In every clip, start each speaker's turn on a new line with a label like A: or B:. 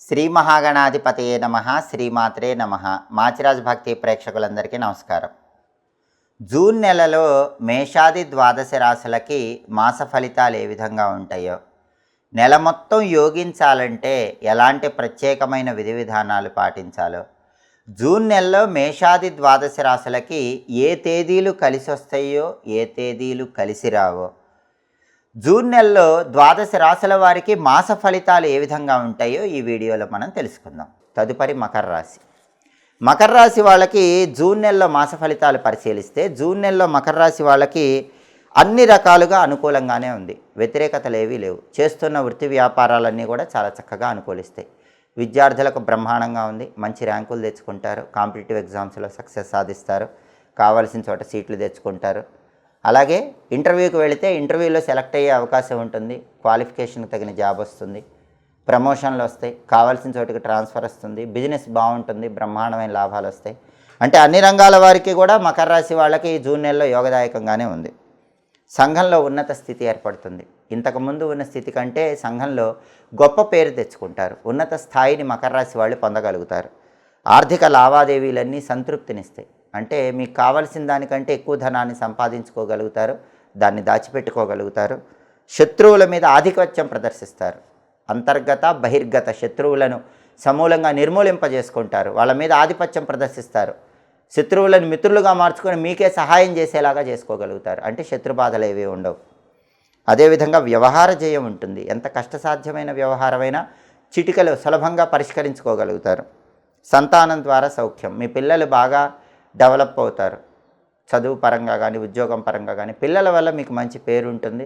A: శ్రీ మహాగణాధిపతయే నమః. శ్రీమాత్రే నమః. మాచిరాజ్ భక్తి ప్రేక్షకులందరికీ నమస్కారం. జూన్ నెలలో మేషాది ద్వాదశ రాశులకి మాస ఫలితాలు ఏ విధంగా ఉంటాయో, నెల మొత్తం యోగించాలంటే ఎలాంటి ప్రత్యేకమైన విధి విధానాలు పాటించాలో, జూన్ నెలలో మేషాది ద్వాదశ రాశులకి ఏ తేదీలు కలిసి వస్తాయో, ఏ తేదీలు కలిసి రావో, జూన్ నెలలో ద్వాదశ రాశుల వారికి మాస ఫలితాలు ఏ విధంగా ఉంటాయో ఈ వీడియోలో మనం తెలుసుకుందాం. తదుపరి మకర రాశి. మకర రాశి వాళ్ళకి జూన్ నెలలో మాస ఫలితాలు పరిశీలిస్తే, జూన్ నెలలో మకర రాశి వాళ్ళకి అన్ని రకాలుగా అనుకూలంగానే ఉంది. వ్యతిరేకతలు ఏవీ లేవు. చేస్తున్న వృత్తి వ్యాపారాలన్నీ కూడా చాలా చక్కగా అనుకూలిస్తాయి. విద్యార్థులకు బ్రహ్మాండంగా ఉంది. మంచి ర్యాంకులు తెచ్చుకుంటారు. కాంపిటేటివ్ ఎగ్జామ్స్లో సక్సెస్ సాధిస్తారు. కావాల్సిన చోట సీట్లు తెచ్చుకుంటారు. అలాగే ఇంటర్వ్యూకి వెళితే ఇంటర్వ్యూలో సెలెక్ట్ అయ్యే అవకాశం ఉంటుంది. క్వాలిఫికేషన్కి తగిన జాబ్ వస్తుంది. ప్రమోషన్లు వస్తాయి. కావాల్సిన చోటుకి ట్రాన్స్ఫర్ వస్తుంది. బిజినెస్ బాగుంటుంది. బ్రహ్మాండమైన లాభాలు వస్తాయి. అంటే అన్ని రంగాల వారికి కూడా మకర రాశి వాళ్ళకి జూన్ నెలలో యోగదాయకంగానే ఉంది. సంఘంలో ఉన్నత స్థితి ఏర్పడుతుంది. ఇంతకుముందు ఉన్న స్థితి కంటే సంఘంలో గొప్ప పేరు తెచ్చుకుంటారు. ఉన్నత స్థాయిని మకర రాశి వాళ్ళు పొందగలుగుతారు. ఆర్థిక లావాదేవీలన్నీ సంతృప్తినిస్తాయి. అంటే మీకు కావలసిన దానికంటే ఎక్కువ ధనాన్ని సంపాదించుకోగలుగుతారు. దాన్ని దాచిపెట్టుకోగలుగుతారు. శత్రువుల మీద ఆధిపత్యం ప్రదర్శిస్తారు. అంతర్గత బహిర్గత శత్రువులను సమూలంగా నిర్మూలింపజేసుకుంటారు. వాళ్ళ మీద ఆధిపత్యం ప్రదర్శిస్తారు. శత్రువులను మిత్రులుగా మార్చుకొని మీకే సహాయం చేసేలాగా చేసుకోగలుగుతారు. అంటే శత్రుబాధలు ఏవి ఉండవు. అదేవిధంగా వ్యవహార జయం ఉంటుంది. ఎంత కష్టసాధ్యమైన వ్యవహారమైనా చిటికలో సులభంగా పరిష్కరించుకోగలుగుతారు. సంతానం ద్వారా సౌఖ్యం. మీ పిల్లలు బాగా డెవలప్ అవుతారు. చదువు పరంగా కానీ, ఉద్యోగం పరంగా కానీ. పిల్లల వల్ల మీకు మంచి పేరు ఉంటుంది.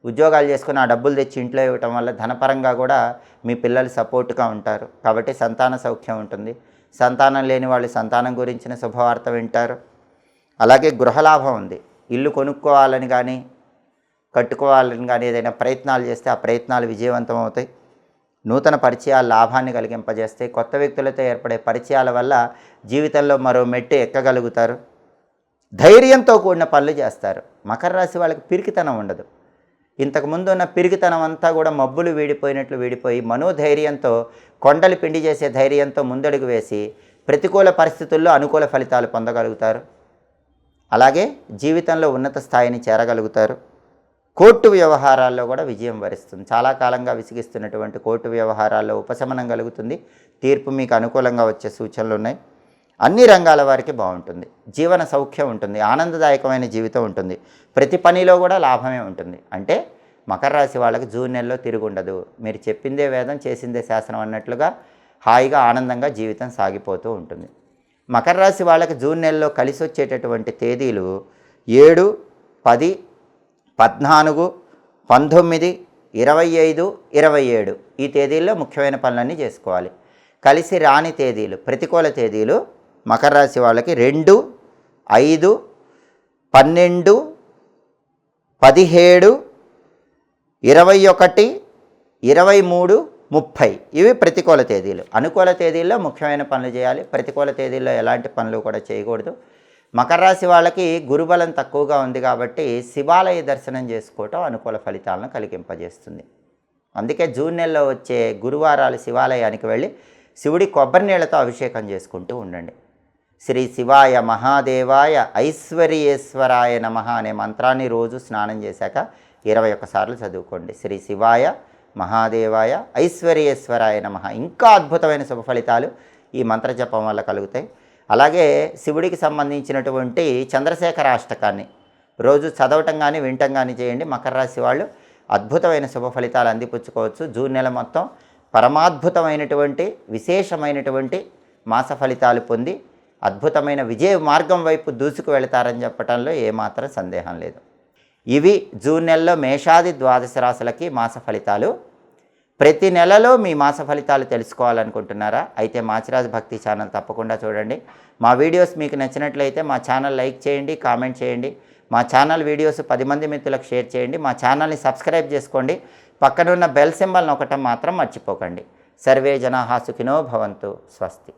A: ఉద్యోగాలు చేసుకుని ఆ డబ్బులు తెచ్చి ఇంట్లో ఇవ్వటం వల్ల ధనపరంగా కూడా మీ పిల్లలు సపోర్ట్గా ఉంటారు. కాబట్టి సంతాన సౌఖ్యం ఉంటుంది. సంతానం లేని వాళ్ళు సంతానం గురించిన శుభవార్త వింటారు. అలాగే గృహలాభం ఉంది. ఇల్లు కొనుక్కోవాలని కానీ, కట్టుకోవాలని కానీ ఏదైనా ప్రయత్నాలు చేస్తే ఆ ప్రయత్నాలు విజయవంతం అవుతాయి. నూతన పరిచయాలు లాభాన్ని కలిగింపజేస్తాయి. కొత్త వ్యక్తులతో ఏర్పడే పరిచయాల వల్ల జీవితంలో మరో మెట్టు ఎక్కగలుగుతారు. ధైర్యంతో కూడిన పనులు చేస్తారు. మకర రాశి వాళ్ళకి పిరికితనం ఉండదు. ఇంతకుముందు ఉన్న పిరికితనం అంతా కూడా మబ్బులు వీడిపోయినట్లు వీడిపోయి మనోధైర్యంతో, కొండలు పిండి చేసే ధైర్యంతో ముందడుగు వేసి ప్రతికూల పరిస్థితుల్లో అనుకూల ఫలితాలు పొందగలుగుతారు. అలాగే జీవితంలో ఉన్నత స్థాయిని చేరగలుగుతారు. కోర్టు వ్యవహారాల్లో కూడా విజయం వరిస్తుంది. చాలా కాలంగా విసిగిస్తున్నటువంటి కోర్టు వ్యవహారాల్లో ఉపశమనం కలుగుతుంది. తీర్పు మీకు అనుకూలంగా వచ్చే సూచనలు ఉన్నాయి. అన్ని రంగాల వారికి బాగుంటుంది. జీవన సౌఖ్యం ఉంటుంది. ఆనందదాయకమైన జీవితం ఉంటుంది. ప్రతి పనిలో కూడా లాభమే ఉంటుంది. అంటే మకర రాశి వాళ్ళకి జూన్ నెలలో తిరుగుండదు. మీరు చెప్పిందే వేదం, చేసిందే శాసనం అన్నట్లుగా హాయిగా ఆనందంగా జీవితం సాగిపోతూ ఉంటుంది. మకర రాశి వాళ్ళకి జూన్ నెలలో కలిసి వచ్చేటటువంటి తేదీలు 7, 10, 14, 19, 25, 27 ఈ తేదీల్లో ముఖ్యమైన పనులన్నీ చేసుకోవాలి. కలిసి రాని తేదీలు, ప్రతికూల తేదీలు మకర రాశి వాళ్ళకి 2, 5, 12, 17, 21, 23, 30 ఇవి ప్రతికూల తేదీలు. అనుకూల తేదీల్లో ముఖ్యమైన పనులు చేయాలి. ప్రతికూల తేదీల్లో ఎలాంటి పనులు కూడా చేయకూడదు. మకర రాశి వాళ్ళకి గురుబలం తక్కువగా ఉంది కాబట్టి శివాలయ దర్శనం చేసుకోవటం అనుకూల ఫలితాలను కలిగింపజేస్తుంది. అందుకే జూన్ నెలలో వచ్చే గురువారాలు శివాలయానికి వెళ్ళి శివుడి కొబ్బరి నీళ్లతో అభిషేకం చేసుకుంటూ ఉండండి. శ్రీ శివాయ మహాదేవాయ ఐశ్వర్యేశ్వరాయ నమః అనే మంత్రాన్ని రోజు స్నానం చేశాక 21 సార్లు చదువుకోండి. శ్రీ శివాయ మహాదేవాయ ఐశ్వర్యేశ్వరాయ నమః. ఇంకా అద్భుతమైన శుభ ఫలితాలు ఈ మంత్రజపం వల్ల కలుగుతాయి. అలాగే శివుడికి సంబంధించినటువంటి చంద్రశేఖర అష్టకాన్ని రోజు చదవటం కానీ, వినటం కానీ చేయండి. మకర రాశి వాళ్ళు అద్భుతమైన శుభ ఫలితాలు అందిపుచ్చుకోవచ్చు. జూన్ నెల మొత్తం పరమాద్భుతమైనటువంటి విశేషమైనటువంటి మాస ఫలితాలు పొంది అద్భుతమైన విజయ మార్గం వైపు దూసుకు వెళతారని చెప్పడంలో ఏమాత్రం సందేహం లేదు. ఇవి జూన్ నెలలో మేషాది ద్వాదశ రాశులకి మాస ఫలితాలు. ప్రతి నెలలో మీ మాస ఫలితాలు తెలుసుకోవాలనుకుంటున్నారా? అయితే మాచిరాజ్ భక్తి ఛానల్ తప్పకుండా చూడండి. మా వీడియోస్ మీకు నచ్చినట్లయితే మా ఛానల్ లైక్ చేయండి, కామెంట్ చేయండి. మా ఛానల్ వీడియోస్ 10 మంది మిత్రులకు షేర్ చేయండి. మా ఛానల్ని సబ్స్క్రైబ్ చేసుకోండి. పక్కనున్న బెల్ సింబల్ నొక్కటం మాత్రం మర్చిపోకండి. సర్వే జనాః సుఖినో భవంతు. స్వస్తి.